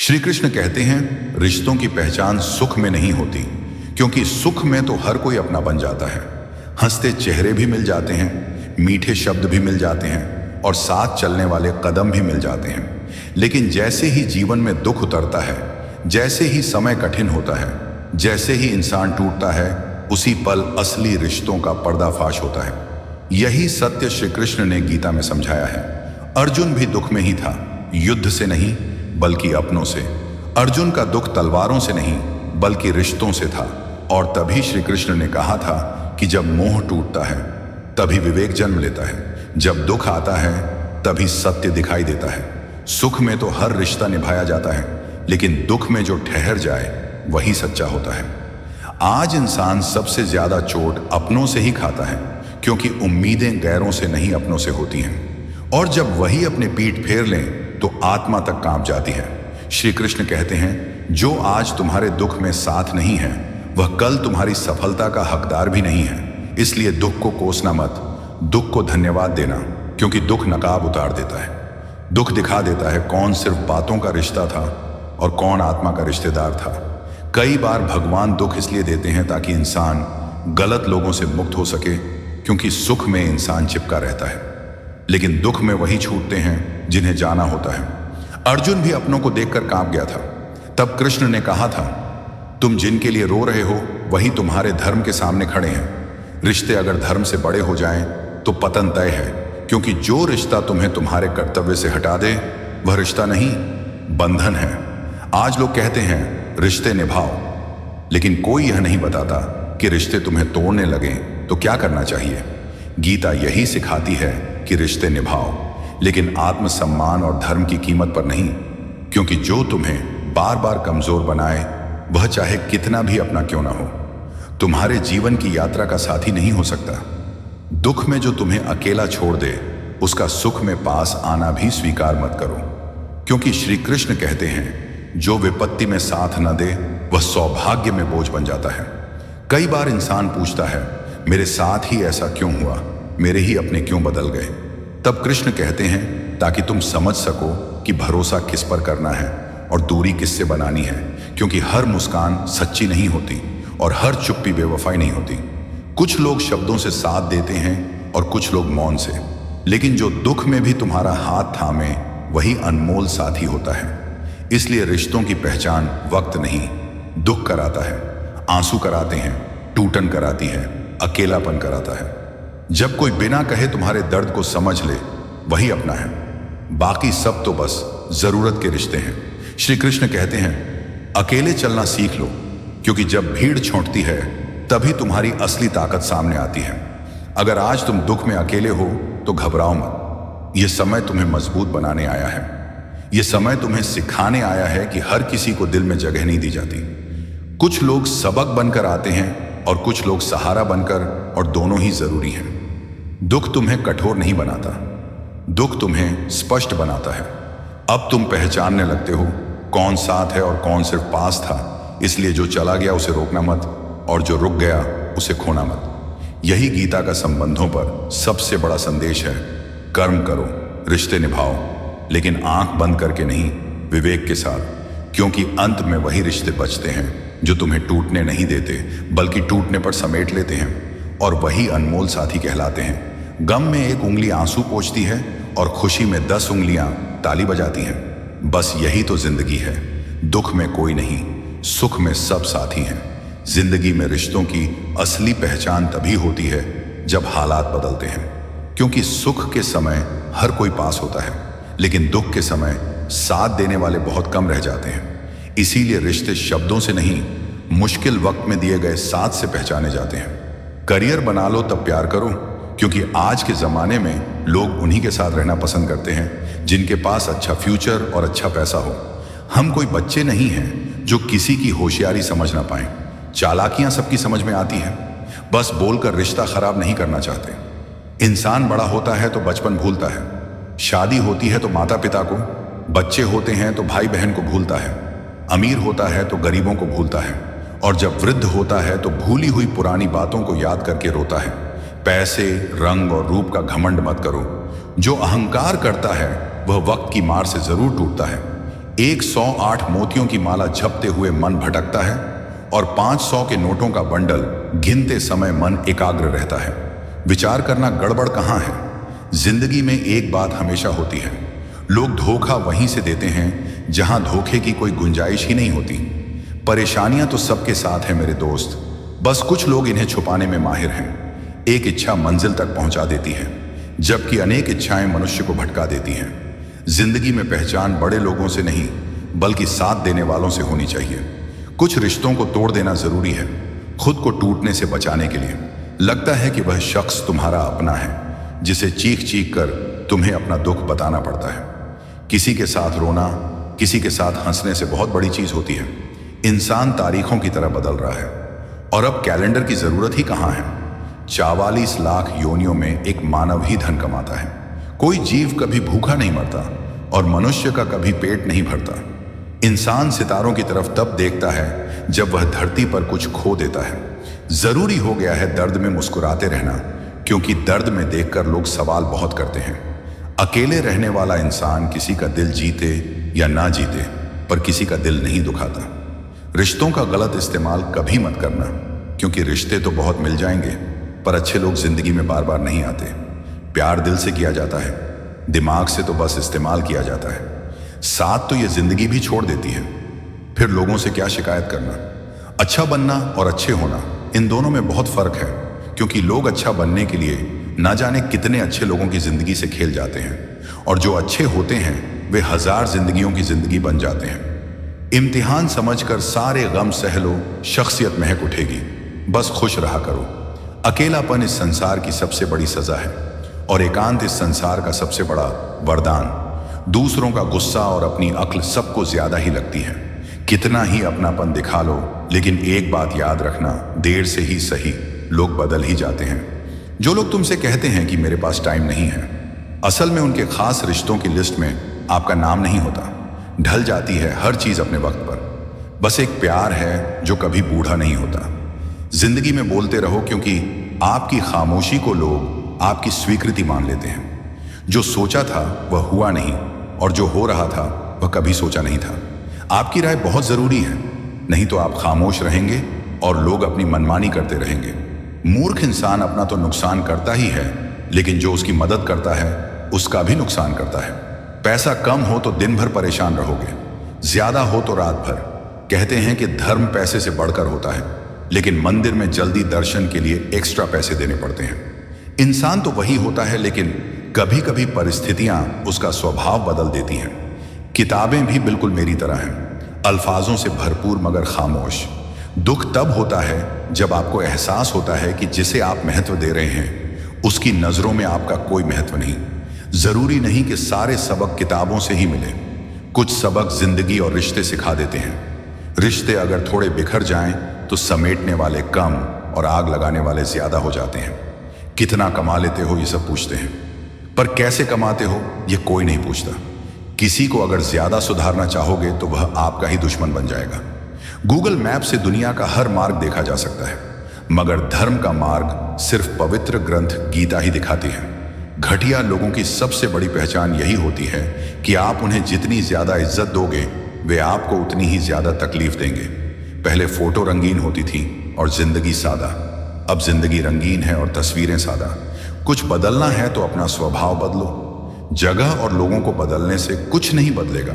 श्री कृष्ण कहते हैं रिश्तों की पहचान सुख में नहीं होती, क्योंकि सुख में तो हर कोई अपना बन जाता है। हंसते चेहरे भी मिल जाते हैं, मीठे शब्द भी मिल जाते हैं और साथ चलने वाले कदम भी मिल जाते हैं। लेकिन जैसे ही जीवन में दुख उतरता है, जैसे ही समय कठिन होता है, जैसे ही इंसान टूटता है, उसी पल असली रिश्तों का पर्दाफाश होता है। यही सत्य श्री कृष्ण ने गीता में समझाया है। अर्जुन भी दुख में ही था, युद्ध से नहीं बल्कि अपनों से। अर्जुन का दुख तलवारों से नहीं बल्कि रिश्तों से था। और तभी श्री कृष्ण ने कहा था कि जब मोह टूटता है तभी विवेक जन्म लेता है, जब दुख आता है तभी सत्य दिखाई देता है। सुख में तो हर रिश्ता निभाया जाता है, लेकिन दुख में जो ठहर जाए वही सच्चा होता है। आज इंसान सबसे ज्यादा चोट अपनों से ही खाता है, क्योंकि उम्मीदें गैरों से नहीं अपनों से होती हैं। और जब वही अपने पीठ फेर लें तो आत्मा तक कांप जाती है। श्री कृष्ण कहते हैं जो आज तुम्हारे दुख में साथ नहीं है वह कल तुम्हारी सफलता का हकदार भी नहीं है। इसलिए दुख को कोसना मत, दुख को धन्यवाद देना, क्योंकि दुख नकाब उतार देता है। दुख दिखा देता है कौन सिर्फ बातों का रिश्ता था और कौन आत्मा का रिश्तेदार था। कई बार भगवान दुख इसलिए देते हैं ताकि इंसान गलत लोगों से मुक्त हो सके, क्योंकि सुख में इंसान चिपका रहता है, लेकिन दुख में वही छूटते हैं जिन्हें जाना होता है। अर्जुन भी अपनों को देखकर कांप गया था। तब कृष्ण ने कहा था, तुम जिनके लिए रो रहे हो वही तुम्हारे धर्म के सामने खड़े हैं। रिश्ते अगर धर्म से बड़े हो जाएं तो पतन तय है, क्योंकि जो रिश्ता तुम्हें तुम्हारे कर्तव्य से हटा दे वह रिश्ता नहीं, बंधन है। आज लोग कहते हैं रिश्ते निभाओ, लेकिन कोई यह नहीं बताता कि रिश्ते तुम्हें तोड़ने लगे तो क्या करना चाहिए। गीता यही सिखाती है कि रिश्ते निभाओ, लेकिन आत्मसम्मान और धर्म की कीमत पर नहीं, क्योंकि जो तुम्हें बार बार कमजोर बनाए वह चाहे कितना भी अपना क्यों ना हो, तुम्हारे जीवन की यात्रा का साथी नहीं हो सकता। दुख में जो तुम्हें अकेला छोड़ दे उसका सुख में पास आना भी स्वीकार मत करो, क्योंकि श्री कृष्ण कहते हैं जो विपत्ति में साथ न दे वह सौभाग्य में बोझ बन जाता है। कई बार इंसान पूछता है मेरे साथ ही ऐसा क्यों हुआ, मेरे ही अपने क्यों बदल गए। तब कृष्ण कहते हैं ताकि तुम समझ सको कि भरोसा किस पर करना है और दूरी किससे बनानी है, क्योंकि हर मुस्कान सच्ची नहीं होती और हर चुप्पी बेवफाई नहीं होती। कुछ लोग शब्दों से साथ देते हैं और कुछ लोग मौन से, लेकिन जो दुख में भी तुम्हारा हाथ थामे वही अनमोल साथी होता है। इसलिए रिश्तों की पहचान वक्त नहीं, दुख कराता है, आंसू कराते हैं, टूटन कराती है, अकेलापन कराता है। जब कोई बिना कहे तुम्हारे दर्द को समझ ले वही अपना है, बाकी सब तो बस जरूरत के रिश्ते हैं। श्री कृष्ण कहते हैं अकेले चलना सीख लो, क्योंकि जब भीड़ छूटती है तभी तुम्हारी असली ताकत सामने आती है। अगर आज तुम दुख में अकेले हो तो घबराओ मत, यह समय तुम्हें मजबूत बनाने आया है। यह समय तुम्हें सिखाने आया है कि हर किसी को दिल में जगह नहीं दी जाती। कुछ लोग सबक बनकर आते हैं और कुछ लोग सहारा बनकर, और दोनों ही जरूरी हैं। दुख तुम्हें कठोर नहीं बनाता, दुख तुम्हें स्पष्ट बनाता है। अब तुम पहचानने लगते हो कौन साथ है और कौन सिर्फ पास था। इसलिए जो चला गया उसे रोकना मत, और जो रुक गया उसे खोना मत। यही गीता का संबंधों पर सबसे बड़ा संदेश है। कर्म करो, रिश्ते निभाओ, लेकिन आंख बंद करके नहीं, विवेक के साथ, क्योंकि अंत में वही रिश्ते बचते हैं जो तुम्हें टूटने नहीं देते बल्कि टूटने पर समेट लेते हैं, और वही अनमोल साथी कहलाते हैं। गम में एक उंगली आंसू पोंछती है और खुशी में 10 उंगलियां ताली बजाती हैं। बस यही तो जिंदगी है। दुख में कोई नहीं, सुख में सब साथी हैं। जिंदगी में रिश्तों की असली पहचान तभी होती है जब हालात बदलते हैं, क्योंकि सुख के समय हर कोई पास होता है, लेकिन दुख के समय साथ देने वाले बहुत कम रह जाते हैं। इसीलिए रिश्ते शब्दों से नहीं, मुश्किल वक्त में दिए गए साथ से पहचाने जाते हैं। करियर बना लो तब प्यार करो, क्योंकि आज के ज़माने में लोग उन्हीं के साथ रहना पसंद करते हैं जिनके पास अच्छा फ्यूचर और अच्छा पैसा हो। हम कोई बच्चे नहीं हैं जो किसी की होशियारी समझ ना पाएं। चालाकियां सबकी समझ में आती हैं, बस बोलकर रिश्ता खराब नहीं करना चाहते। इंसान बड़ा होता है तो बचपन भूलता है, शादी होती है तो माता पिता को, बच्चे होते हैं तो भाई बहन को भूलता है, अमीर होता है तो गरीबों को भूलता है, और जब वृद्ध होता है तो भूली हुई पुरानी बातों को याद करके रोता है। पैसे, रंग और रूप का घमंड मत करो। जो अहंकार करता है वह वक्त की मार से जरूर टूटता है। 108 मोतियों की माला जपते हुए मन भटकता है और 500 के नोटों का बंडल गिनते समय मन एकाग्र रहता है। विचार करना गड़बड़ कहाँ है? जिंदगी में एक बात हमेशा होती है, लोग धोखा वहीं से देते हैं जहां धोखे की कोई गुंजाइश ही नहीं होती। परेशानियां तो सबके साथ हैं मेरे दोस्त, बस कुछ लोग इन्हें छुपाने में माहिर हैं। एक इच्छा मंजिल तक पहुंचा देती है, जबकि अनेक इच्छाएं मनुष्य को भटका देती हैं। जिंदगी में पहचान बड़े लोगों से नहीं, बल्कि साथ देने वालों से होनी चाहिए। कुछ रिश्तों को तोड़ देना जरूरी है, खुद को टूटने से बचाने के लिए। लगता है कि वह शख्स तुम्हारा अपना है, जिसे चीख चीख कर तुम्हें अपना दुख बताना पड़ता है। किसी के साथ रोना, किसी के साथ हंसने से बहुत बड़ी चीज होती है। इंसान तारीखों की तरह बदल रहा है और अब कैलेंडर की जरूरत ही कहाँ है। 44 लाख योनियों में एक मानव ही धन कमाता है। कोई जीव कभी भूखा नहीं मरता और मनुष्य का कभी पेट नहीं भरता। इंसान सितारों की तरफ तब देखता है जब वह धरती पर कुछ खो देता है। जरूरी हो गया है दर्द में मुस्कुराते रहना, क्योंकि दर्द में देखकर लोग सवाल बहुत करते हैं। अकेले रहने वाला इंसान किसी का दिल जीते या ना जीते, पर किसी का दिल नहीं दुखाता। रिश्तों का गलत इस्तेमाल कभी मत करना, क्योंकि रिश्ते तो बहुत मिल जाएंगे, पर अच्छे लोग जिंदगी में बार बार नहीं आते। प्यार दिल से किया जाता है, दिमाग से तो बस इस्तेमाल किया जाता है। साथ तो ये जिंदगी भी छोड़ देती है, फिर लोगों से क्या शिकायत करना। अच्छा बनना और अच्छे होना, इन दोनों में बहुत फर्क है, क्योंकि लोग अच्छा बनने के लिए ना जाने कितने अच्छे लोगों की जिंदगी से खेल जाते हैं, और जो अच्छे होते हैं वे 1000 जिंदगियों की जिंदगी बन जाते हैं। इम्तिहान समझकर सारे गम सह लो, शख्सियत महक उठेगी। बस खुश रहा करो। अकेलापन इस संसार की सबसे बड़ी सजा है और एकांत इस संसार का सबसे बड़ा वरदान। दूसरों का गुस्सा और अपनी अक्ल सबको ज्यादा ही लगती है। कितना ही अपनापन दिखा लो, लेकिन एक बात याद रखना, देर से ही सही लोग बदल ही जाते हैं। जो लोग तुमसे कहते हैं कि मेरे पास टाइम नहीं है, असल में उनके खास रिश्तों की लिस्ट में आपका नाम नहीं होता। ढल जाती है हर चीज अपने वक्त पर। बस एक प्यार है जो कभी बूढ़ा नहीं होता। जिंदगी में बोलते रहो, क्योंकि आपकी खामोशी को लोग आपकी स्वीकृति मान लेते हैं। जो सोचा था वह हुआ नहीं, और जो हो रहा था वह कभी सोचा नहीं था। आपकी राय बहुत जरूरी है, नहीं तो आप खामोश रहेंगे और लोग अपनी मनमानी करते रहेंगे। मूर्ख इंसान अपना तो नुकसान करता ही है, लेकिन जो उसकी मदद करता है उसका भी नुकसान करता है। पैसा कम हो तो दिन भर परेशान रहोगे, ज्यादा हो तो रात भर। कहते हैं कि धर्म पैसे से बढ़कर होता है, लेकिन मंदिर में जल्दी दर्शन के लिए एक्स्ट्रा पैसे देने पड़ते हैं। इंसान तो वही होता है, लेकिन कभी कभी परिस्थितियां उसका स्वभाव बदल देती हैं। किताबें भी बिल्कुल मेरी तरह हैं, अल्फाजों से भरपूर मगर खामोश। दुख तब होता है जब आपको एहसास होता है कि जिसे आप महत्व दे रहे हैं उसकी नजरों में आपका कोई महत्व नहीं। जरूरी नहीं कि सारे सबक किताबों से ही मिले, कुछ सबक जिंदगी और रिश्ते सिखा देते हैं। रिश्ते अगर थोड़े बिखर जाएं तो समेटने वाले कम और आग लगाने वाले ज्यादा हो जाते हैं। कितना कमा लेते हो ये सब पूछते हैं, पर कैसे कमाते हो ये कोई नहीं पूछता। किसी को अगर ज्यादा सुधारना चाहोगे तो वह आपका ही दुश्मन बन जाएगा। गूगल मैप से दुनिया का हर मार्ग देखा जा सकता है, मगर धर्म का मार्ग सिर्फ पवित्र ग्रंथ गीता ही दिखाती है। घटिया लोगों की सबसे बड़ी पहचान यही होती है कि आप उन्हें जितनी ज्यादा इज्जत दोगे वे आपको उतनी ही ज्यादा तकलीफ देंगे। पहले फोटो रंगीन होती थी और जिंदगी सादा, अब जिंदगी रंगीन है और तस्वीरें सादा। कुछ बदलना है तो अपना स्वभाव बदलो। जगह और लोगों को बदलने से कुछ नहीं बदलेगा।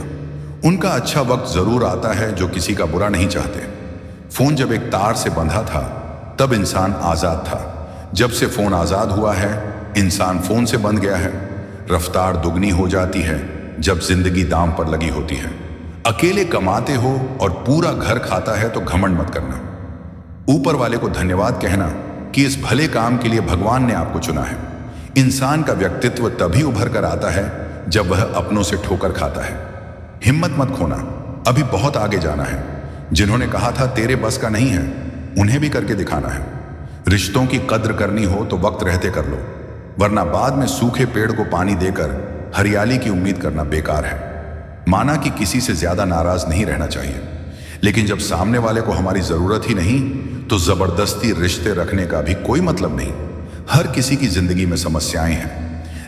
उनका अच्छा वक्त जरूर आता है जो किसी का बुरा नहीं चाहते। फोन जब एक तार से बंधा था तब इंसान आजाद था। जब से फोन आजाद हुआ है इंसान फोन से बंध गया है। रफ्तार दुगनी हो जाती है जब जिंदगी दांव पर लगी होती है। अकेले कमाते हो और पूरा घर खाता है तो घमंड मत करना। ऊपर वाले को धन्यवाद कहना कि इस भले काम के लिए भगवान ने आपको चुना है। इंसान का व्यक्तित्व तभी उभर कर आता है जब वह अपनों से ठोकर खाता है। हिम्मत मत खोना, अभी बहुत आगे जाना है। जिन्होंने कहा था तेरे बस का नहीं है, उन्हें भी करके दिखाना है। रिश्तों की कद्र करनी हो तो वक्त रहते कर लो, वरना बाद में सूखे पेड़ को पानी देकर हरियाली की उम्मीद करना बेकार है। माना कि किसी से ज्यादा नाराज नहीं रहना चाहिए, लेकिन जब सामने वाले को हमारी जरूरत ही नहीं तो जबरदस्ती रिश्ते रखने का भी कोई मतलब नहीं। हर किसी की जिंदगी में समस्याएं हैं,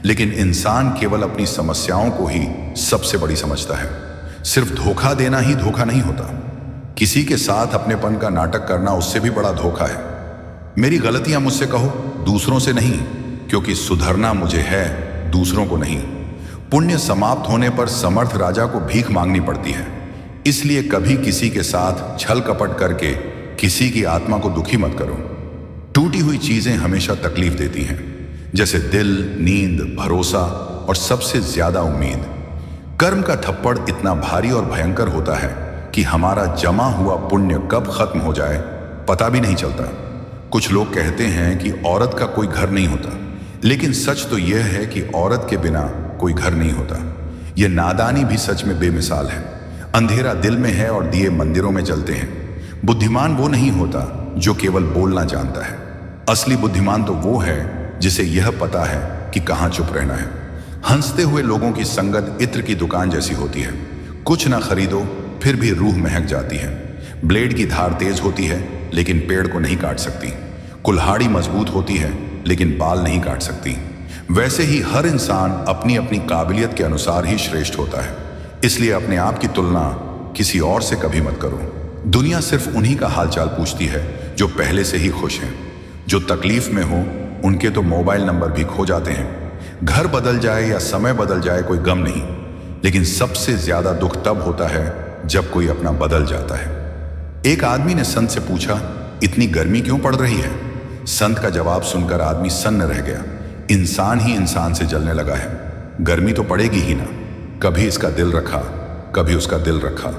लेकिन इंसान केवल अपनी समस्याओं को ही सबसे बड़ी समझता है। सिर्फ धोखा देना ही धोखा नहीं होता, किसी के साथ अपनेपन का नाटक करना उससे भी बड़ा धोखा है। मेरी गलतियां मुझसे कहो, दूसरों से नहीं, क्योंकि सुधरना मुझे है, दूसरों को नहीं। पुण्य समाप्त होने पर समर्थ राजा को भीख मांगनी पड़ती है, इसलिए कभी किसी के साथ छल कपट करके किसी की आत्मा को दुखी मत करो। टूटी हुई चीजें हमेशा तकलीफ देती हैं, जैसे दिल, नींद, भरोसा और सबसे ज्यादा उम्मीद। कर्म का थप्पड़ इतना भारी और भयंकर होता है कि हमारा जमा हुआ पुण्य कब खत्म हो जाए पता भी नहीं चलता। कुछ लोग कहते हैं कि औरत का कोई घर नहीं होता, लेकिन सच तो यह है कि औरत के बिना कोई घर नहीं होता। यह नादानी भी सच में बेमिसाल है। अंधेरा दिल में है और दिए मंदिरों में जलते हैं। बुद्धिमान वो नहीं होता जो केवल बोलना जानता है, असली बुद्धिमान तो वो है जिसे यह पता है कि कहाँ चुप रहना है। हंसते हुए लोगों की संगत इत्र की दुकान जैसी होती है, कुछ ना खरीदो फिर भी रूह महक जाती है। ब्लेड की धार तेज होती है लेकिन पेड़ को नहीं काट सकती। कुल्हाड़ी मजबूत होती है लेकिन बाल नहीं काट सकती। वैसे ही हर इंसान अपनी अपनी काबिलियत के अनुसार ही श्रेष्ठ होता है, इसलिए अपने आप की तुलना किसी और से कभी मत करो। दुनिया सिर्फ उन्हीं का हालचाल पूछती है जो पहले से ही खुश हैं। जो तकलीफ में हो उनके तो मोबाइल नंबर भी खो जाते हैं। घर बदल जाए या समय बदल जाए कोई गम नहीं, लेकिन सबसे ज्यादा दुख तब होता है जब कोई अपना बदल जाता है। एक आदमी ने संत से पूछा, इतनी गर्मी क्यों पड़ रही है? संत का जवाब सुनकर आदमी सन्न रह गया। इंसान ही इंसान से जलने लगा है, गर्मी तो पड़ेगी ही ना। कभी इसका दिल रखा, कभी उसका दिल रखा।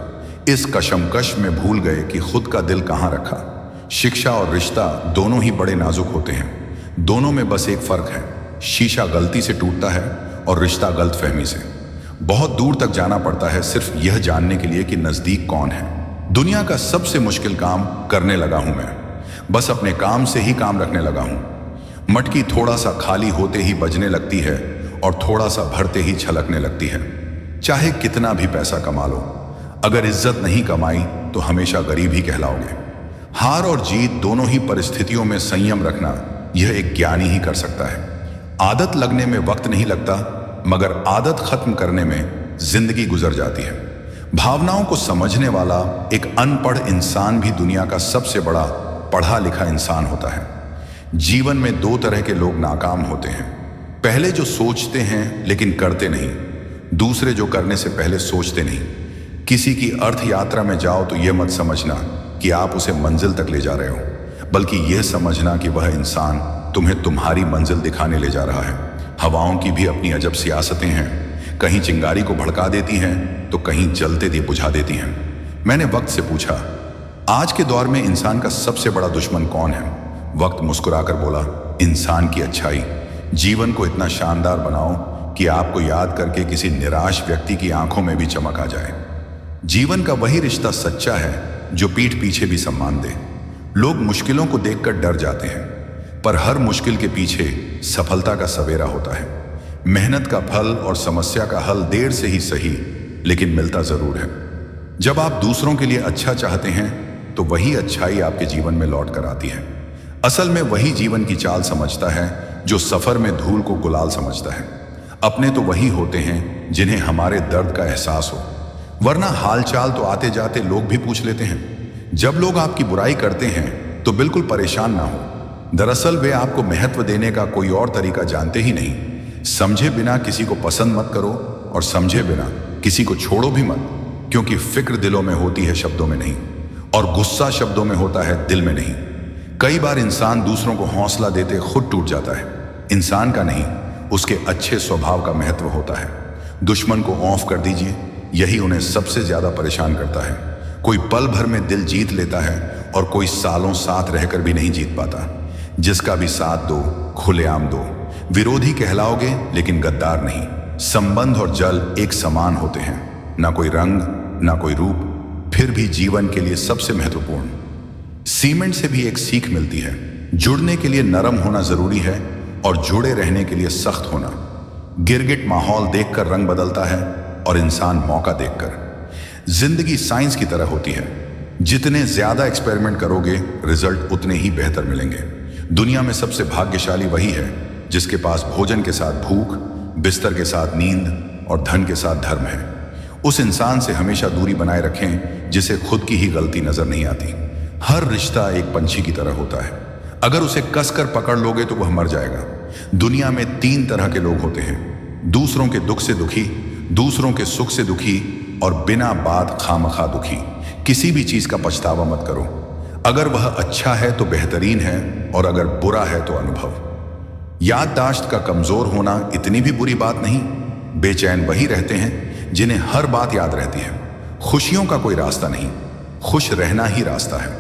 इस कशमकश में भूल गए कि खुद का दिल कहाँ रखा। शिक्षा और रिश्ता दोनों ही बड़े नाजुक होते हैं। दोनों में बस एक फर्क है, शीशा गलती से टूटता है और रिश्ता गलतफहमी से। बहुत दूर तक जाना पड़ता है सिर्फ यह जानने के लिए कि नजदीक कौन है। दुनिया का सबसे मुश्किल काम करने लगा हूं मैं, बस अपने काम से ही काम रखने लगा हूं। मटकी थोड़ा सा खाली होते ही बजने लगती है और थोड़ा सा भरते ही छलकने लगती है। चाहे कितना भी पैसा कमा लो, अगर इज्जत नहीं कमाई तो हमेशा गरीब ही कहलाओगे। हार और जीत दोनों ही परिस्थितियों में संयम रखना यह एक ज्ञानी ही कर सकता है। आदत लगने में वक्त नहीं लगता, मगर आदत खत्म करने में जिंदगी गुजर जाती है। भावनाओं को समझने वाला एक अनपढ़ इंसान भी दुनिया का सबसे बड़ा पढ़ा लिखा इंसान होता है। जीवन में दो तरह के लोग नाकाम होते हैं, पहले जो सोचते हैं लेकिन करते नहीं, दूसरे जो करने से पहले सोचते नहीं। किसी की अर्थ यात्रा में जाओ तो यह मत समझना कि आप उसे मंजिल तक ले जा रहे हो, बल्कि यह समझना कि वह इंसान तुम्हें तुम्हारी मंजिल दिखाने ले जा रहा है। हवाओं की भी अपनी अजब सियासतें हैं, कहीं चिंगारी को भड़का देती हैं तो कहीं जलते दिए बुझा देती हैं। मैंने वक्त से पूछा, आज के दौर में इंसान का सबसे बड़ा दुश्मन कौन है? वक्त मुस्कुराकर बोला, इंसान की अच्छाई। जीवन को इतना शानदार बनाओ कि आपको याद करके किसी निराश व्यक्ति की आंखों में भी चमक आ जाए। जीवन का वही रिश्ता सच्चा है जो पीठ पीछे भी सम्मान दे। लोग मुश्किलों को देखकर डर जाते हैं, पर हर मुश्किल के पीछे सफलता का सवेरा होता है। मेहनत का फल और समस्या का हल देर से ही सही, लेकिन मिलता जरूर है। जब आप दूसरों के लिए अच्छा चाहते हैं तो वही अच्छाई आपके जीवन में लौट कर आती है। असल में वही जीवन की चाल समझता है जो सफर में धूल को गुलाल समझता है। अपने तो वही होते हैं जिन्हें हमारे दर्द का एहसास हो, वरना हालचाल तो आते जाते लोग भी पूछ लेते हैं। जब लोग आपकी बुराई करते हैं तो बिल्कुल परेशान ना हो, दरअसल वे आपको महत्व देने का कोई और तरीका जानते ही नहीं। समझे बिना किसी को पसंद मत करो और समझे बिना किसी को छोड़ो भी मत, क्योंकि फिक्र दिलों में होती है शब्दों में नहीं, और गुस्सा शब्दों में होता है दिल में नहीं। कई बार इंसान दूसरों को हौसला देते खुद टूट जाता है। इंसान का नहीं, उसके अच्छे स्वभाव का महत्व होता है। दुश्मन को औंफ कर दीजिए, यही उन्हें सबसे ज्यादा परेशान करता है। कोई पल भर में दिल जीत लेता है और कोई सालों साथ रहकर भी नहीं जीत पाता। जिसका भी साथ दो, खुलेआम दो। विरोधी कहलाओगे लेकिन गद्दार नहीं। संबंध और जल एक समान होते हैं, ना कोई रंग ना कोई रूप, फिर भी जीवन के लिए सबसे महत्वपूर्ण। सीमेंट से भी एक सीख मिलती है, जुड़ने के लिए नरम होना जरूरी है और जुड़े रहने के लिए सख्त होना। गिरगिट माहौल देखकर रंग बदलता है और इंसान मौका देखकर। जिंदगी साइंस की तरह होती है, जितने ज्यादा एक्सपेरिमेंट करोगे रिजल्ट उतने ही बेहतर मिलेंगे। दुनिया में सबसे भाग्यशाली वही है जिसके पास भोजन के साथ भूख, बिस्तर के साथ नींद और धन के साथ धर्म है। उस इंसान से हमेशा दूरी बनाए रखें जिसे खुद की ही गलती नजर नहीं आती। हर रिश्ता एक पंछी की तरह होता है, अगर उसे कसकर पकड़ लोगे तो वह मर जाएगा। दुनिया में 3 तरह के लोग होते हैं, दूसरों के दुख से दुखी, दूसरों के सुख से दुखी और बिना बात खामखा दुखी। किसी भी चीज का पछतावा मत करो। अगर वह अच्छा है तो बेहतरीन है, और अगर बुरा है तो अनुभव। याददाश्त का कमजोर होना इतनी भी बुरी बात नहीं। बेचैन वही रहते हैं जिन्हें हर बात याद रहती है। खुशियों का कोई रास्ता नहीं, खुश रहना ही रास्ता है।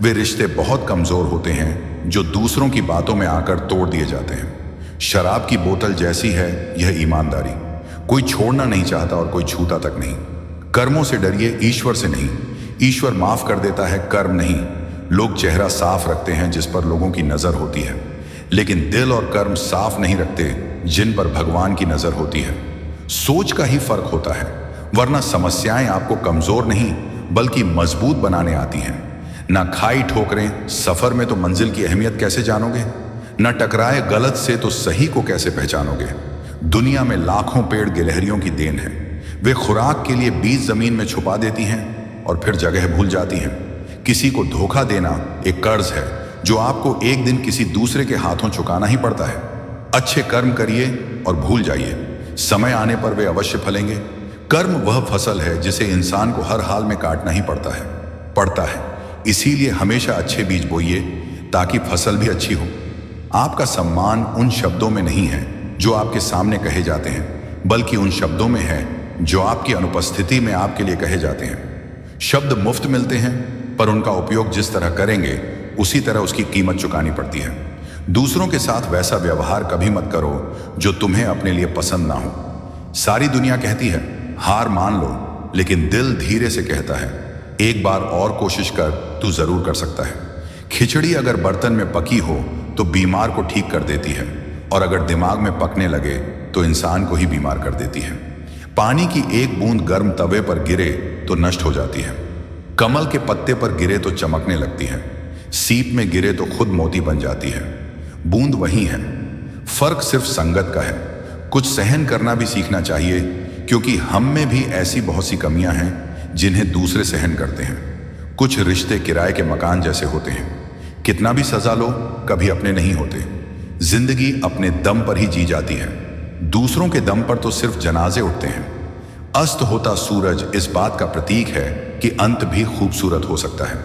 वे रिश्ते बहुत कमजोर होते हैं जो दूसरों की बातों में आकर तोड़ दिए जाते हैं। शराब की बोतल जैसी है यह ईमानदारी। कोई छोड़ना नहीं चाहता और कोई छूता तक नहीं। कर्मों से डरिए, ईश्वर से नहीं। ईश्वर माफ कर देता है, कर्म नहीं। लोग चेहरा साफ रखते हैं जिस पर लोगों की नजर होती है, लेकिन दिल और कर्म साफ नहीं रखते जिन पर भगवान की नजर होती है। सोच का ही फर्क होता है, वरना समस्याएं आपको कमजोर नहीं बल्कि मजबूत बनाने आती हैं। ना खाई ठोकरें, सफर में तो मंजिल की अहमियत कैसे जानोगे? न टकराए गलत से तो सही को कैसे पहचानोगे? दुनिया में लाखों पेड़ गिलहरियों की देन है। वे खुराक के लिए बीज जमीन में छुपा देती हैं और फिर जगह भूल जाती हैं। किसी को धोखा देना एक कर्ज है जो आपको एक दिन किसी दूसरे के हाथों चुकाना ही पड़ता है। अच्छे कर्म करिए और भूल जाइए, समय आने पर वे अवश्य फलेंगे। कर्म वह फसल है जिसे इंसान को हर हाल में काटना ही पड़ता है। इसीलिए हमेशा अच्छे बीज बोइए ताकि फसल भी अच्छी हो। आपका सम्मान उन शब्दों में नहीं है जो आपके सामने कहे जाते हैं, बल्कि उन शब्दों में है जो आपकी अनुपस्थिति में आपके लिए कहे जाते हैं। शब्द मुफ्त मिलते हैं, पर उनका उपयोग जिस तरह करेंगे उसी तरह उसकी कीमत चुकानी पड़ती है। दूसरों के साथ वैसा व्यवहार कभी मत करो जो तुम्हें अपने लिए पसंद ना हो। सारी दुनिया कहती है हार मान लो, लेकिन दिल धीरे से कहता है एक बार और कोशिश कर, तू जरूर कर सकता है। खिचड़ी अगर बर्तन में पकी हो तो बीमार को ठीक कर देती है, और अगर दिमाग में पकने लगे तो इंसान को ही बीमार कर देती है। पानी की एक बूंद गर्म तवे पर गिरे तो नष्ट हो जाती है। कमल के पत्ते पर गिरे तो चमकने लगती है। सीप में गिरे तो खुद मोती बन जाती है। बूंद वही है, फर्क सिर्फ संगत का है। कुछ सहन करना भी सीखना चाहिए, क्योंकि हम में भी ऐसी बहुत सी कमियां हैं जिन्हें दूसरे सहन करते हैं। कुछ रिश्ते किराए के मकान जैसे होते हैं, कितना भी सजा लो कभी अपने नहीं होते। जिंदगी अपने दम पर ही जी जाती है, दूसरों के दम पर तो सिर्फ जनाजे उठते हैं। अस्त होता सूरज इस बात का प्रतीक है कि अंत भी खूबसूरत हो सकता है।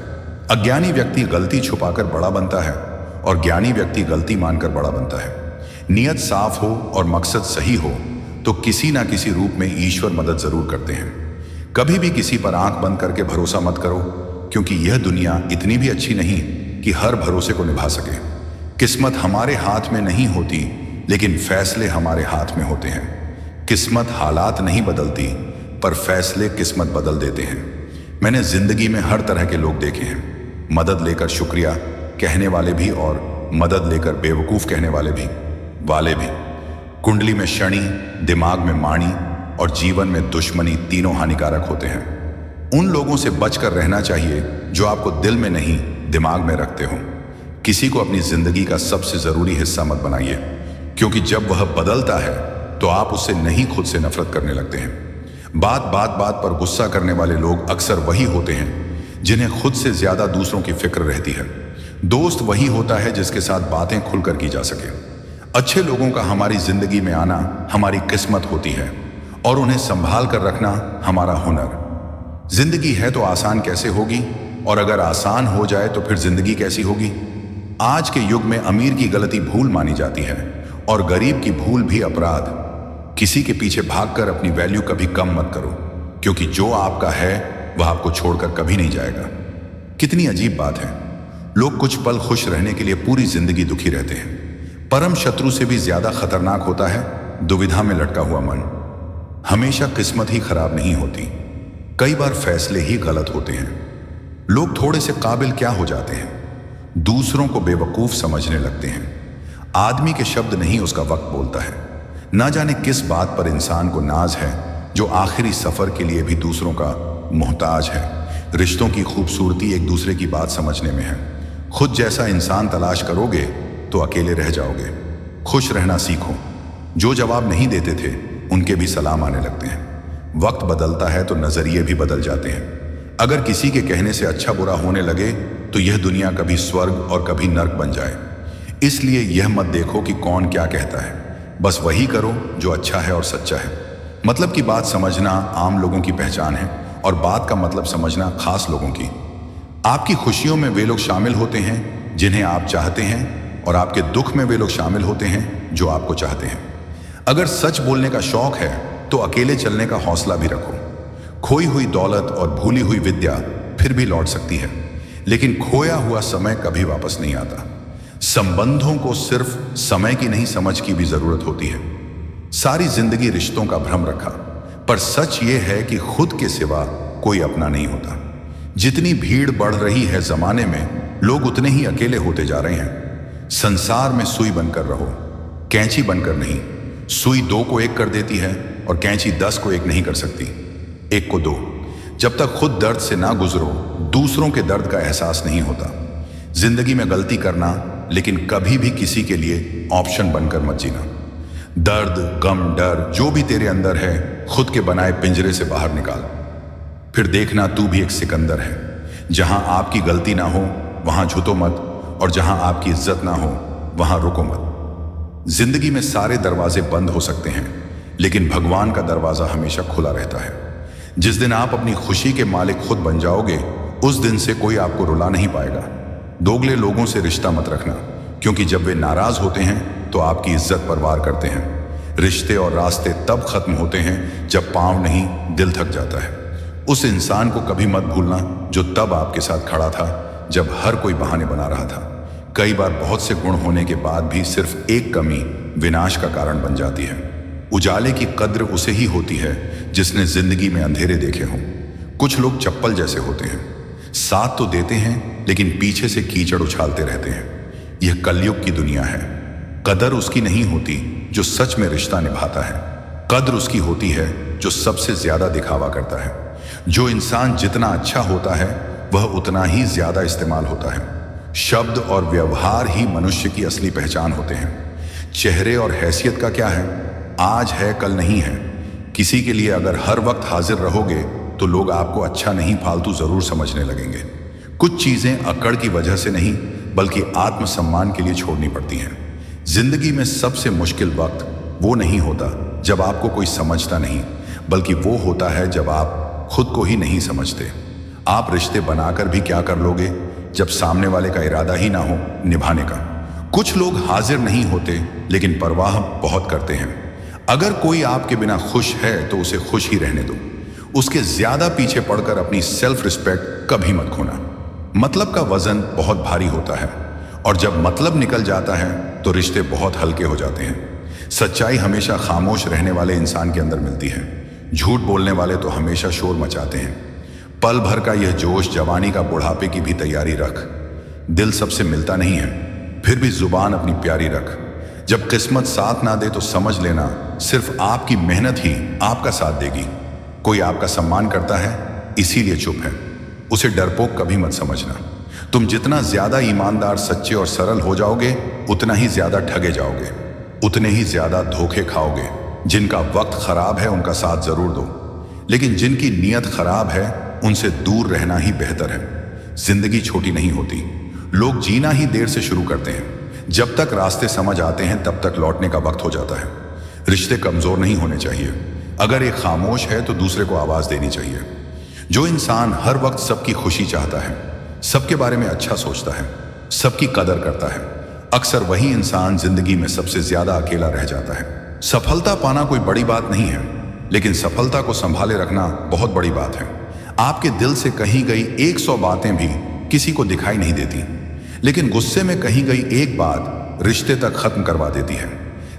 अज्ञानी व्यक्ति गलती छुपाकर बड़ा बनता है, और ज्ञानी व्यक्ति गलती मानकर बड़ा बनता है। नियत साफ हो और मकसद सही हो तो किसी ना किसी रूप में ईश्वर मदद जरूर करते हैं। कभी भी किसी पर आंख बंद करके भरोसा मत करो, क्योंकि यह दुनिया इतनी भी अच्छी नहीं कि हर भरोसे को निभा सके। किस्मत हमारे हाथ में नहीं होती, लेकिन फैसले हमारे हाथ में होते हैं। किस्मत हालात नहीं बदलती, पर फैसले किस्मत बदल देते हैं। मैंने जिंदगी में हर तरह के लोग देखे हैं, मदद लेकर शुक्रिया कहने वाले भी और मदद लेकर बेवकूफ कहने वाले भी। कुंडली में शनि, दिमाग में माणी और जीवन में दुश्मनी तीनों हानिकारक होते हैं। उन लोगों से बचकर रहना चाहिए जो आपको दिल में नहीं दिमाग में रखते हो। किसी को अपनी जिंदगी का सबसे जरूरी हिस्सा मत बनाइए, क्योंकि जब वह बदलता है तो आप उससे नहीं खुद से नफरत करने लगते हैं। बात पर गुस्सा करने वाले लोग अक्सर वही होते हैं जिन्हें खुद से ज्यादा दूसरों की फिक्र रहती है। दोस्त वही होता है जिसके साथ बातें खुलकर की जा सके। अच्छे लोगों का हमारी जिंदगी में आना हमारी किस्मत होती है, और उन्हें संभाल कर रखना हमारा हुनर। जिंदगी है तो आसान कैसे होगी, और अगर आसान हो जाए तो फिर जिंदगी कैसी होगी। आज के युग में अमीर की गलती भूल मानी जाती है, और गरीब की भूल भी अपराध। किसी के पीछे भागकर अपनी वैल्यू कभी कम मत करो, क्योंकि जो आपका है वह आपको छोड़कर कभी नहीं जाएगा। कितनी अजीब बात है, लोग कुछ पल खुश रहने के लिए पूरी जिंदगी दुखी रहते हैं। परम शत्रु से भी ज्यादा खतरनाक होता है दुविधा में लटका हुआ मन। हमेशा किस्मत ही खराब नहीं होती, कई बार फैसले ही गलत होते हैं। लोग थोड़े से काबिल क्या हो जाते हैं, दूसरों को बेवकूफ समझने लगते हैं। आदमी के शब्द नहीं उसका वक्त बोलता है। ना जाने किस बात पर इंसान को नाज है जो आखिरी सफर के लिए भी दूसरों का मोहताज है। रिश्तों की खूबसूरती एक दूसरे की बात समझने में है। खुद जैसा इंसान तलाश करोगे तो अकेले रह जाओगे। खुश रहना सीखो। जो जवाब नहीं देते थे उनके भी सलाम आने लगते हैं। वक्त बदलता है तो नजरिए भी बदल जाते हैं। अगर किसी के कहने से अच्छा बुरा होने लगे तो यह दुनिया कभी स्वर्ग और कभी नर्क बन जाए। इसलिए यह मत देखो कि कौन क्या कहता है, बस वही करो जो अच्छा है और सच्चा है। मतलब की बात समझना आम लोगों की पहचान है और बात का मतलब समझना खास लोगों की। आपकी खुशियों में वे लोग शामिल होते हैं जिन्हें आप चाहते हैं, और आपके दुख में वे लोग शामिल होते हैं जो आपको चाहते हैं। अगर सच बोलने का शौक है तो अकेले चलने का हौसला भी रखो। खोई हुई दौलत और भूली हुई विद्या फिर भी लौट सकती है, लेकिन खोया हुआ समय कभी वापस नहीं आता। संबंधों को सिर्फ समय की नहीं, समझ की भी जरूरत होती है। सारी जिंदगी रिश्तों का भ्रम रखा, पर सच ये है कि खुद के सिवा कोई अपना नहीं होता। जितनी भीड़ बढ़ रही है जमाने में, लोग उतने ही अकेले होते जा रहे हैं। संसार में सुई बनकर रहो, कैंची बनकर नहीं। सुई 2 को 1 कर देती है और कैंची 10 को 1 नहीं कर सकती, 1 को 2। जब तक खुद दर्द से ना गुजरो, दूसरों के दर्द का एहसास नहीं होता। जिंदगी में गलती करना, लेकिन कभी भी किसी के लिए ऑप्शन बनकर मत जीना। दर्द, गम, डर जो भी तेरे अंदर है, खुद के बनाए पिंजरे से बाहर निकाल। फिर देखना तू भी एक सिकंदर है। जहां आपकी गलती ना हो वहां झुको मत, और जहां आपकी इज्जत ना हो वहां रुको मत। जिंदगी में सारे दरवाजे बंद हो सकते हैं, लेकिन भगवान का दरवाजा हमेशा खुला रहता है। जिस दिन आप अपनी खुशी के मालिक खुद बन जाओगे, उस दिन से कोई आपको रुला नहीं पाएगा। दोगले लोगों से रिश्ता मत रखना, क्योंकि जब वे नाराज होते हैं तो आपकी इज्जत पर वार करते हैं। रिश्ते और रास्ते तब खत्म होते हैं जब पांव नहीं, दिल थक जाता है। उस इंसान को कभी मत भूलना जो तब आपके साथ खड़ा था जब हर कोई बहाने बना रहा था। कई बार बहुत से गुण होने के बाद भी सिर्फ एक कमी विनाश का कारण बन जाती है। उजाले की कद्र उसे ही होती है जिसने जिंदगी में अंधेरे देखे हों। कुछ लोग चप्पल जैसे होते हैं, साथ तो देते हैं लेकिन पीछे से कीचड़ उछालते रहते हैं। यह कलयुग की दुनिया है। कदर उसकी नहीं होती जो सच में रिश्ता निभाता है, कद्र उसकी होती है जो सबसे ज्यादा दिखावा करता है। जो इंसान जितना अच्छा होता है वह उतना ही ज्यादा इस्तेमाल होता है। शब्द और व्यवहार ही मनुष्य की असली पहचान होते हैं। चेहरे और हैसियत का क्या है, आज है कल नहीं है। किसी के लिए अगर हर वक्त हाजिर रहोगे तो लोग आपको अच्छा नहीं फालतू जरूर समझने लगेंगे। कुछ चीजें अकड़ की वजह से नहीं बल्कि आत्मसम्मान के लिए छोड़नी पड़ती हैं। जिंदगी में सबसे मुश्किल वक्त वो नहीं होता जब आपको कोई समझता नहीं, बल्कि वो होता है जब आप खुद को ही नहीं समझते। आप रिश्ते बनाकर भी क्या कर लोगे जब सामने वाले का इरादा ही ना हो निभाने का। कुछ लोग हाजिर नहीं होते लेकिन परवाह बहुत करते हैं। अगर कोई आपके बिना खुश है तो उसे खुश ही रहने दो। उसके ज्यादा पीछे पड़कर अपनी सेल्फ रिस्पेक्ट कभी मत खोना। मतलब का वजन बहुत भारी होता है, और जब मतलब निकल जाता है तो रिश्ते बहुत हल्के हो जाते हैं। सच्चाई हमेशा खामोश रहने वाले इंसान के अंदर मिलती है। झूठ बोलने वाले तो हमेशा शोर मचाते हैं। पल भर का यह जोश जवानी का बुढ़ापे की भी तैयारी रख। दिल सबसे मिलता नहीं है, फिर भी जुबान अपनी प्यारी रख। जब किस्मत साथ ना दे तो समझ लेना सिर्फ आपकी मेहनत ही आपका साथ देगी। कोई आपका सम्मान करता है इसीलिए चुप है, उसे डरपोक कभी मत समझना। तुम जितना ज्यादा ईमानदार, सच्चे और सरल हो जाओगे, उतना ही ज्यादा ठगे जाओगे, उतने ही ज्यादा धोखे खाओगे। जिनका वक्त खराब है उनका साथ जरूर दो, लेकिन जिनकी नीयत खराब है उनसे दूर रहना ही बेहतर है। जिंदगी छोटी नहीं होती, लोग जीना ही देर से शुरू करते हैं। जब तक रास्ते समझ आते हैं तब तक लौटने का वक्त हो जाता है। रिश्ते कमजोर नहीं होने चाहिए। अगर एक खामोश है तो दूसरे को आवाज देनी चाहिए। जो इंसान हर वक्त सबकी खुशी चाहता है, सबके बारे में अच्छा सोचता है, सबकी कदर करता है, अक्सर वही इंसान जिंदगी में सबसे ज्यादा अकेला रह जाता है। सफलता पाना कोई बड़ी बात नहीं है, लेकिन सफलता को संभाले रखना बहुत बड़ी बात है। आपके दिल से कही गई 100 बातें भी किसी को दिखाई नहीं देती, लेकिन गुस्से में कही गई एक बात रिश्ते तक खत्म करवा देती है।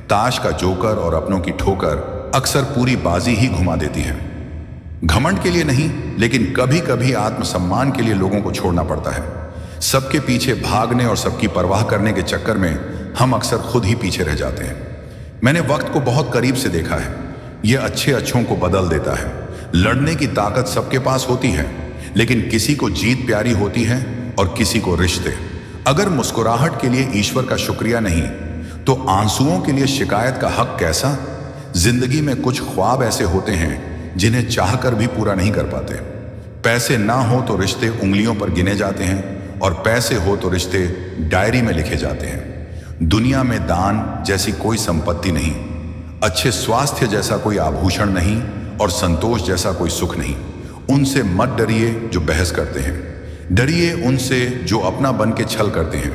ताश का जोकर और अपनों की ठोकर अक्सर पूरी बाजी ही घुमा देती है। घमंड के लिए नहीं, लेकिन कभी कभी आत्मसम्मान के लिए लोगों को छोड़ना पड़ता है। सबके पीछे भागने और सबकी परवाह करने के चक्कर में हम अक्सर खुद ही पीछे रह जाते हैं। मैंने वक्त को बहुत करीब से देखा है। यह अच्छे अच्छों को बदल देता है। लड़ने की ताकत सबके पास होती है, लेकिन किसी को जीत प्यारी होती है और किसी को रिश्ते। अगर मुस्कुराहट के लिए ईश्वर का शुक्रिया नहीं तो आंसुओं के लिए शिकायत का हक कैसा। जिंदगी में कुछ ख्वाब ऐसे होते हैं जिन्हें चाहकर भी पूरा नहीं कर पाते। पैसे ना हो तो रिश्ते उंगलियों पर गिने जाते हैं और पैसे हो तो रिश्ते डायरी में लिखे जाते हैं। दुनिया में दान जैसी कोई संपत्ति नहीं, अच्छे स्वास्थ्य जैसा कोई आभूषण नहीं और संतोष जैसा कोई सुख नहीं। उनसे मत डरिए जो बहस करते हैं, डरिए उनसे जो अपना बन के छल करते हैं।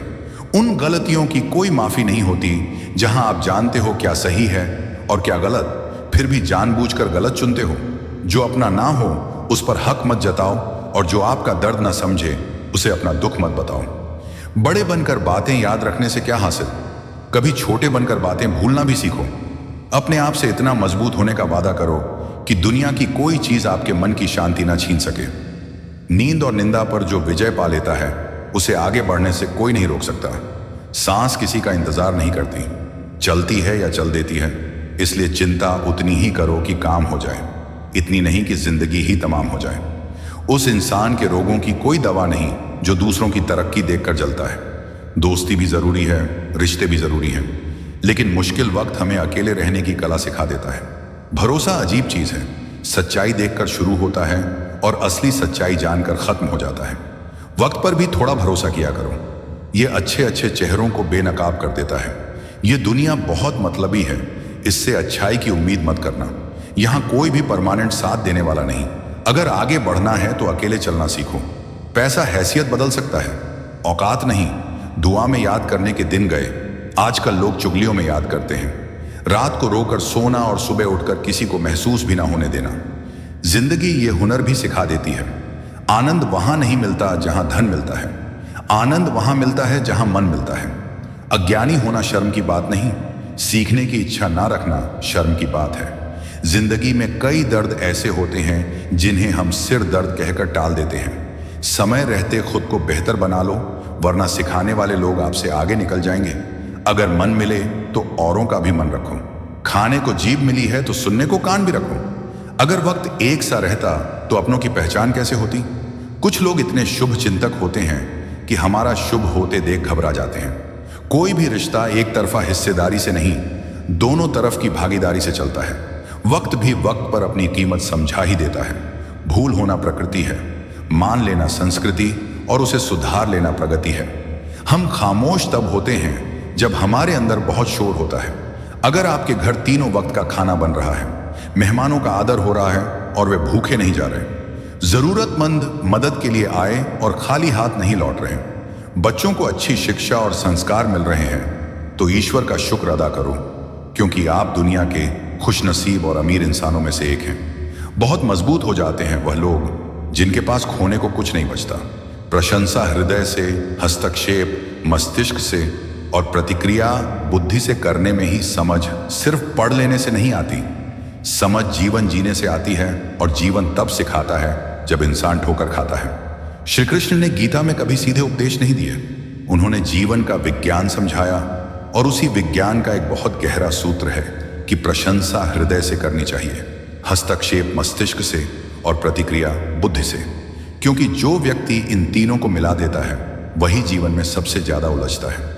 उन गलतियों की कोई माफी नहीं होती जहां आप जानते हो क्या सही है और क्या गलत, फिर भी जानबूझकर गलत चुनते हो। जो अपना ना हो उस पर हक मत जताओ और जो आपका दर्द ना समझे उसे अपना दुख मत बताओ। बड़े बनकर बातें याद रखने से क्या हासिल, कभी छोटे बनकर बातें भूलना भी सीखो। अपने आप से इतना मजबूत होने का वादा करो कि दुनिया की कोई चीज आपके मन की शांति ना छीन सके। नींद और निंदा पर जो विजय पा लेता है उसे आगे बढ़ने से कोई नहीं रोक सकता। सांस किसी का इंतजार नहीं करती, चलती है या चल देती है। इसलिए चिंता उतनी ही करो कि काम हो जाए, इतनी नहीं कि जिंदगी ही तमाम हो जाए। उस इंसान के रोगों की कोई दवा नहीं जो दूसरों की तरक्की देखकर जलता है। दोस्ती भी जरूरी है, रिश्ते भी जरूरी हैं, लेकिन मुश्किल वक्त हमें अकेले रहने की कला सिखा देता है। भरोसा अजीब चीज है, सच्चाई देखकर शुरू होता है और असली सच्चाई जानकर खत्म हो जाता है। वक्त पर भी थोड़ा भरोसा किया करो, ये अच्छे अच्छे चेहरों को बेनकाब कर देता है। ये दुनिया बहुत मतलबी है, इससे अच्छाई की उम्मीद मत करना। यहाँ कोई भी परमानेंट साथ देने वाला नहीं। अगर आगे बढ़ना है तो अकेले चलना सीखो। पैसा हैसियत बदल सकता है, औकात नहीं। दुआ में याद करने के दिन गए, आजकल लोग चुगलियों में याद करते हैं। रात को रोकर सोना और सुबह उठकर किसी को महसूस भी ना होने देना। जिंदगी ये हुनर भी सिखा देती है। आनंद वहां नहीं मिलता जहां धन मिलता है, आनंद वहां मिलता है जहां मन मिलता है। अज्ञानी होना शर्म की बात नहीं, सीखने की इच्छा ना रखना शर्म की बात है। जिंदगी में कई दर्द ऐसे होते हैं जिन्हें हम सिर दर्द कहकर टाल देते हैं। समय रहते खुद को बेहतर बना लो, वरना सिखाने वाले लोग आपसे आगे निकल जाएंगे। अगर मन मिले तो औरों का भी मन रखो। खाने को जीभ मिली है तो सुनने को कान भी रखो। अगर वक्त एक सा रहता तो अपनों की पहचान कैसे होती। कुछ लोग इतने शुभ चिंतक होते हैं कि हमारा शुभ होते देख घबरा जाते हैं। कोई भी रिश्ता एक तरफा हिस्सेदारी से नहीं, दोनों तरफ की भागीदारी से चलता है। वक्त भी वक्त पर अपनी कीमत समझा ही देता है। भूल होना प्रकृति है, मान लेना संस्कृति और उसे सुधार लेना प्रगति है। हम खामोश तब होते हैं जब हमारे अंदर बहुत शोर होता है। अगर आपके घर तीनों वक्त का खाना बन रहा है, मेहमानों का आदर हो रहा है और वे भूखे नहीं जा रहे, जरूरतमंद मदद के लिए आए और खाली हाथ नहीं लौट रहे, बच्चों को अच्छी शिक्षा और संस्कार मिल रहे हैं, तो ईश्वर का शुक्र अदा करो, क्योंकि आप दुनिया के खुशनसीब और अमीर इंसानों में से एक हैं। बहुत मजबूत हो जाते हैं वह लोग जिनके पास खोने को कुछ नहीं बचता। प्रशंसा हृदय से, हस्तक्षेप मस्तिष्क से और प्रतिक्रिया बुद्धि से करने में ही समझ सिर्फ पढ़ लेने से नहीं आती। समझ जीवन जीने से आती है और जीवन तब सिखाता है जब इंसान ठोकर खाता है। श्री कृष्ण ने गीता में कभी सीधे उपदेश नहीं दिए, उन्होंने जीवन का विज्ञान समझाया और उसी विज्ञान का एक बहुत गहरा सूत्र है कि प्रशंसा हृदय से करनी चाहिए, हस्तक्षेप मस्तिष्क से और प्रतिक्रिया बुद्धि से। क्योंकि जो व्यक्ति इन तीनों को मिला देता है वही जीवन में सबसे ज्यादा उलझता है।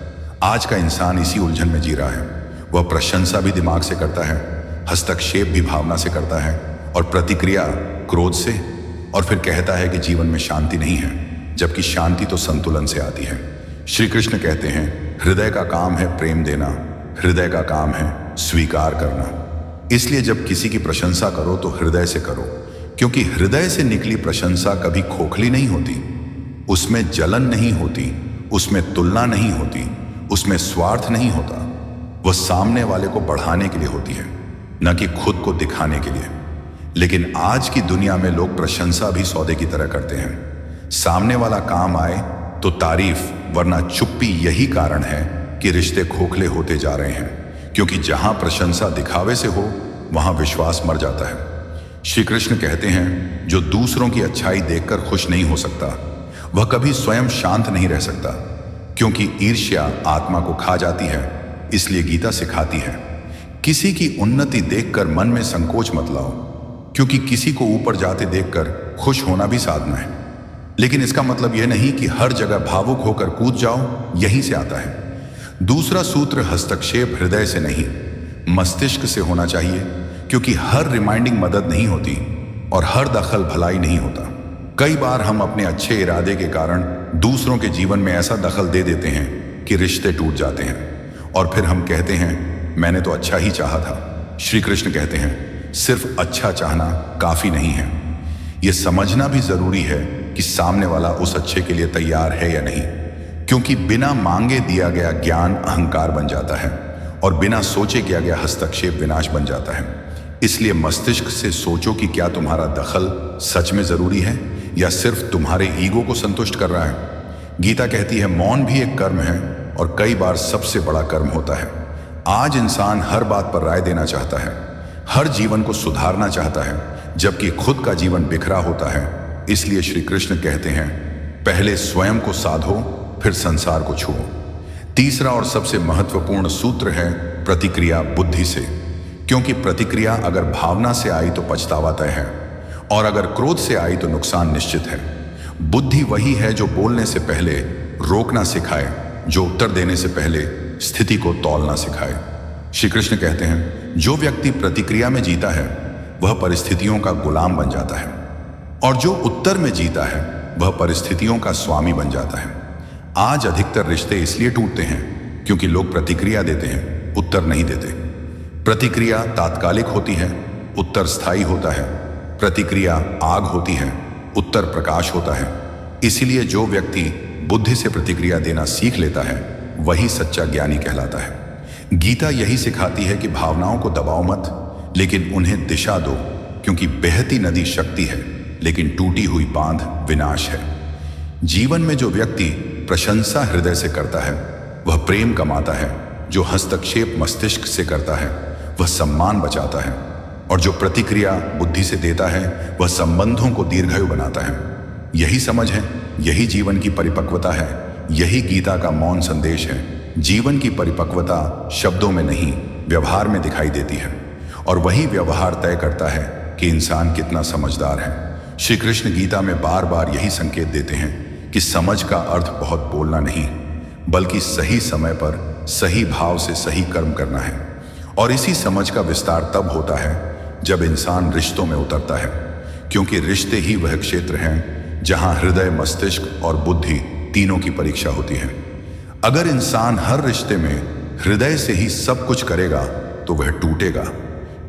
आज का इंसान इसी उलझन में जी रहा है। वह प्रशंसा भी दिमाग से करता है, हस्तक्षेप भी भावना से करता है और प्रतिक्रिया क्रोध से, और फिर कहता है कि जीवन में शांति नहीं है, जबकि शांति तो संतुलन से आती है। श्री कृष्ण कहते हैं, हृदय का काम है प्रेम देना, हृदय का काम है स्वीकार करना। इसलिए जब किसी की प्रशंसा करो तो हृदय से करो, क्योंकि हृदय से निकली प्रशंसा कभी खोखली नहीं होती, उसमें जलन नहीं होती, उसमें तुलना नहीं होती, उसमें स्वार्थ नहीं होता। वह सामने वाले को बढ़ाने के लिए होती है, न कि खुद को दिखाने के लिए। लेकिन आज की दुनिया में लोग प्रशंसा भी सौदे की तरह करते हैं। सामने वाला काम आए तो तारीफ, वरना चुप्पी यही कारण है कि रिश्ते खोखले होते जा रहे हैं। क्योंकि जहां प्रशंसा दिखावे से हो वहां विश्वास मर जाता है। श्री कृष्ण कहते हैं, जो दूसरों की अच्छाई देखकर खुश नहीं हो सकता वह कभी स्वयं शांत नहीं रह सकता, क्योंकि ईर्ष्या आत्मा को खा जाती है। इसलिए गीता सिखाती है, किसी की उन्नति देखकर मन में संकोच मत लाओ, क्योंकि किसी को ऊपर जाते देखकर खुश होना भी साधना है। लेकिन इसका मतलब यह नहीं कि हर जगह भावुक होकर कूद जाओ, यहीं से आता है। दूसरा सूत्र, हस्तक्षेप हृदय से नहीं मस्तिष्क से होना चाहिए, क्योंकि हर रिमाइंडिंग मदद नहीं होती। और हर दखल भलाई नहीं होता। कई बार हम अपने अच्छे इरादे के कारण दूसरों के जीवन में ऐसा दखल दे देते हैं कि रिश्ते टूट जाते हैं और फिर हम कहते हैं मैंने तो अच्छा ही चाहा था। श्री कृष्ण कहते हैं सिर्फ अच्छा चाहना काफी नहीं है, यह समझना भी जरूरी है कि सामने वाला उस अच्छे के लिए तैयार है या नहीं, क्योंकि बिना मांगे दिया गया ज्ञान अहंकार बन जाता है और बिना सोचे किया गया हस्तक्षेप विनाश बन जाता है। इसलिए मस्तिष्क से सोचो कि क्या तुम्हारा दखल सच में जरूरी है या सिर्फ तुम्हारे ईगो को संतुष्ट कर रहा है। गीता कहती है मौन भी एक कर्म है और कई बार सबसे बड़ा कर्म होता है। आज इंसान हर बात पर राय देना चाहता है, हर जीवन को सुधारना चाहता है, जबकि खुद का जीवन बिखरा होता है। इसलिए श्री कृष्ण कहते हैं पहले स्वयं को साधो फिर संसार को छुओ। तीसरा और सबसे महत्वपूर्ण सूत्र है प्रतिक्रिया बुद्धि से, क्योंकि प्रतिक्रिया अगर भावना से आई तो पछतावा तय है और अगर क्रोध से आई तो नुकसान निश्चित है। बुद्धि वही है जो बोलने से पहले रोकना सिखाए, जो उत्तर देने से पहले स्थिति को तौलना सिखाए। श्री कृष्ण कहते हैं जो व्यक्ति प्रतिक्रिया में जीता है वह परिस्थितियों का गुलाम बन जाता है और जो उत्तर में जीता है वह परिस्थितियों का स्वामी बन जाता है। आज अधिकतर रिश्ते इसलिए टूटते हैं क्योंकि लोग प्रतिक्रिया देते हैं, उत्तर नहीं देते। प्रतिक्रिया तात्कालिक होती है, उत्तर स्थायी होता है। प्रतिक्रिया आग होती है, उत्तर प्रकाश होता है। इसीलिए जो व्यक्ति बुद्धि से प्रतिक्रिया देना सीख लेता है वही सच्चा ज्ञानी कहलाता है। गीता यही सिखाती है कि भावनाओं को दबाओ मत, लेकिन उन्हें दिशा दो, क्योंकि बहती नदी शक्ति है लेकिन टूटी हुई बांध विनाश है। जीवन में जो व्यक्ति प्रशंसा हृदय से करता है वह प्रेम कमाता है, जो हस्तक्षेप मस्तिष्क से करता है वह सम्मान बचाता है और जो प्रतिक्रिया बुद्धि से देता है वह संबंधों को दीर्घायु बनाता है। यही समझ है, यही जीवन की परिपक्वता है, यही गीता का मौन संदेश है। जीवन की परिपक्वता शब्दों में नहीं व्यवहार में दिखाई देती है और वही व्यवहार तय करता है कि इंसान कितना समझदार है। श्री कृष्ण गीता में बार बार यही संकेत देते हैं कि समझ का अर्थ बहुत बोलना नहीं, बल्कि सही समय पर सही भाव से सही कर्म करना है। और इसी समझ का विस्तार तब होता है जब इंसान रिश्तों में उतरता है, क्योंकि रिश्ते ही वह क्षेत्र हैं जहां हृदय, मस्तिष्क और बुद्धि तीनों की परीक्षा होती है। अगर इंसान हर रिश्ते में हृदय से ही सब कुछ करेगा तो वह टूटेगा,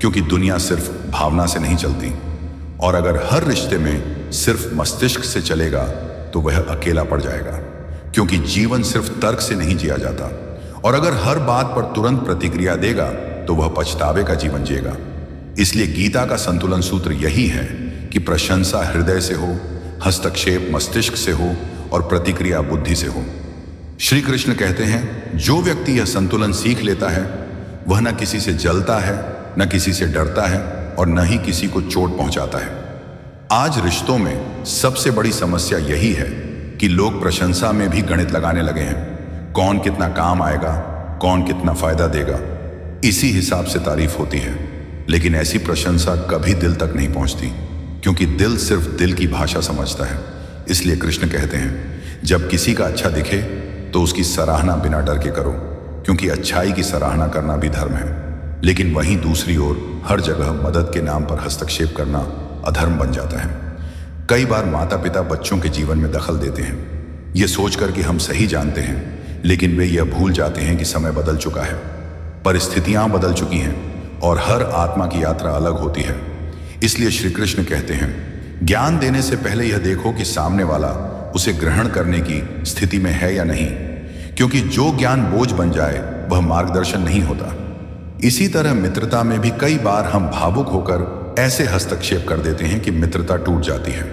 क्योंकि दुनिया सिर्फ भावना से नहीं चलती। और अगर हर रिश्ते में सिर्फ मस्तिष्क से चलेगा तो वह अकेला पड़ जाएगा, क्योंकि जीवन सिर्फ तर्क से नहीं जिया जाता। और अगर हर बात पर तुरंत प्रतिक्रिया देगा तो वह पछतावे का जीवन जिएगा। इसलिए गीता का संतुलन सूत्र यही है कि प्रशंसा हृदय से हो, हस्तक्षेप मस्तिष्क से हो और प्रतिक्रिया बुद्धि से हो। श्री कृष्ण कहते हैं जो व्यक्ति यह संतुलन सीख लेता है वह न किसी से जलता है, न किसी से डरता है और न ही किसी को चोट पहुंचाता है। आज रिश्तों में सबसे बड़ी समस्या यही है कि लोग प्रशंसा में भी गणित लगाने लगे हैं। कौन कितना काम आएगा, कौन कितना फायदा देगा, इसी हिसाब से तारीफ होती है। लेकिन ऐसी प्रशंसा कभी दिल तक नहीं पहुंचती, क्योंकि दिल सिर्फ दिल की भाषा समझता है। इसलिए कृष्ण कहते हैं जब किसी का अच्छा दिखे तो उसकी सराहना बिना डर के करो, क्योंकि अच्छाई की सराहना करना भी धर्म है। लेकिन वहीं दूसरी ओर हर जगह मदद के नाम पर हस्तक्षेप करना अधर्म बन जाता है। कई बार माता पिता बच्चों के जीवन में दखल देते हैं, ये सोचकर कि हम सही जानते हैं, लेकिन वे यह भूल जाते हैं कि समय बदल चुका है, परिस्थितियां बदल चुकी हैं और हर आत्मा की यात्रा अलग होती है। इसलिए श्री कृष्ण कहते हैं ज्ञान देने से पहले यह देखो कि सामने वाला उसे ग्रहण करने की स्थिति में है या नहीं, क्योंकि जो ज्ञान बोझ बन जाए वह मार्गदर्शन नहीं होता। इसी तरह मित्रता में भी कई बार हम भावुक होकर ऐसे हस्तक्षेप कर देते हैं कि मित्रता टूट जाती है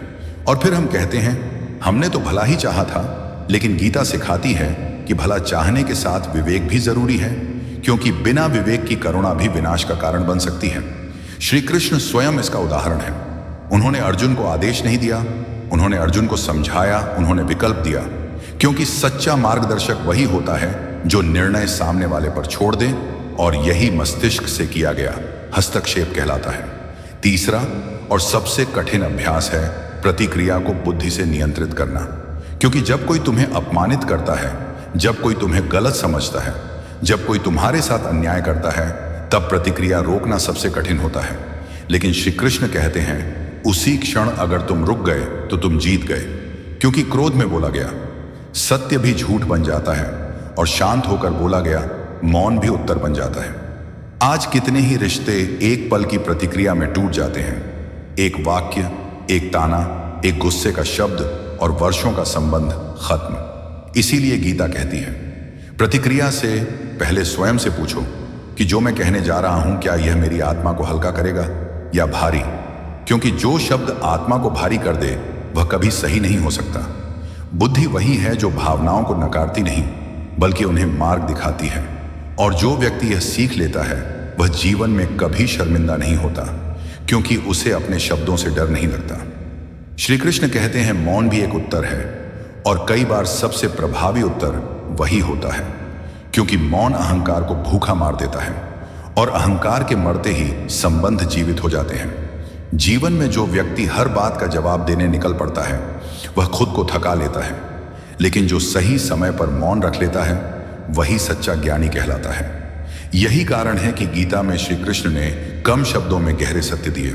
और फिर हम कहते हैं हमने तो भला ही चाहा था। लेकिन गीता सिखाती है कि भला चाहने के साथ विवेक भी जरूरी है, क्योंकि बिना विवेक की करुणा भी विनाश का कारण बन सकती है। श्री कृष्ण स्वयं इसका उदाहरण है। उन्होंने अर्जुन को आदेश नहीं दिया, उन्होंने अर्जुन को समझाया, उन्होंने विकल्प दिया, क्योंकि सच्चा मार्गदर्शक वही होता है जो निर्णय सामने वाले पर छोड़ दे, और यही मस्तिष्क से किया गया हस्तक्षेप कहलाता है। तीसरा और सबसे कठिन अभ्यास है प्रतिक्रिया को बुद्धि से नियंत्रित करना, क्योंकि जब कोई तुम्हें अपमानित करता है, जब कोई तुम्हें गलत समझता है, जब कोई तुम्हारे साथ अन्याय करता है, तब प्रतिक्रिया रोकना सबसे कठिन होता है। लेकिन श्री कृष्ण कहते हैं उसी क्षण अगर तुम रुक गए तो तुम जीत गए, क्योंकि क्रोध में बोला गया सत्य भी झूठ बन जाता है और शांत होकर बोला गया मौन भी उत्तर बन जाता है। आज कितने ही रिश्ते एक पल की प्रतिक्रिया में टूट जाते हैं। एक वाक्य, एक ताना, एक गुस्से का शब्द और वर्षों का संबंध खत्म। इसीलिए गीता कहती है प्रतिक्रिया से पहले स्वयं से पूछो कि जो मैं कहने जा रहा हूं क्या यह मेरी आत्मा को हल्का करेगा या भारी, क्योंकि जो शब्द आत्मा को भारी कर दे वह कभी सही नहीं हो सकता। बुद्धि वही है जो भावनाओं को नकारती नहीं बल्कि उन्हें मार्ग दिखाती है, और जो व्यक्ति यह सीख लेता है वह जीवन में कभी शर्मिंदा नहीं होता, क्योंकि उसे अपने शब्दों से डर नहीं लगता। श्री कृष्ण कहते हैं मौन भी एक उत्तर है, और कई बार सबसे प्रभावी उत्तर वही होता है, क्योंकि मौन अहंकार को भूखा मार देता है, और अहंकार के मरते ही संबंध जीवित हो जाते हैं। जीवन में जो व्यक्ति हर बात का जवाब देने निकल पड़ता है वह खुद को थका लेता है, लेकिन जो सही समय पर मौन रख लेता है वही सच्चा ज्ञानी कहलाता है। यही कारण है कि गीता में श्री कृष्ण ने कम शब्दों में गहरे सत्य दिए,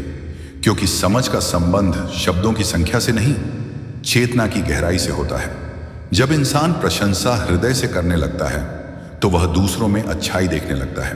क्योंकि समझ का संबंध शब्दों की संख्या से नहीं, चेतना की गहराई से होता है। जब इंसान प्रशंसा हृदय से करने लगता है तो वह दूसरों में अच्छाई देखने लगता है।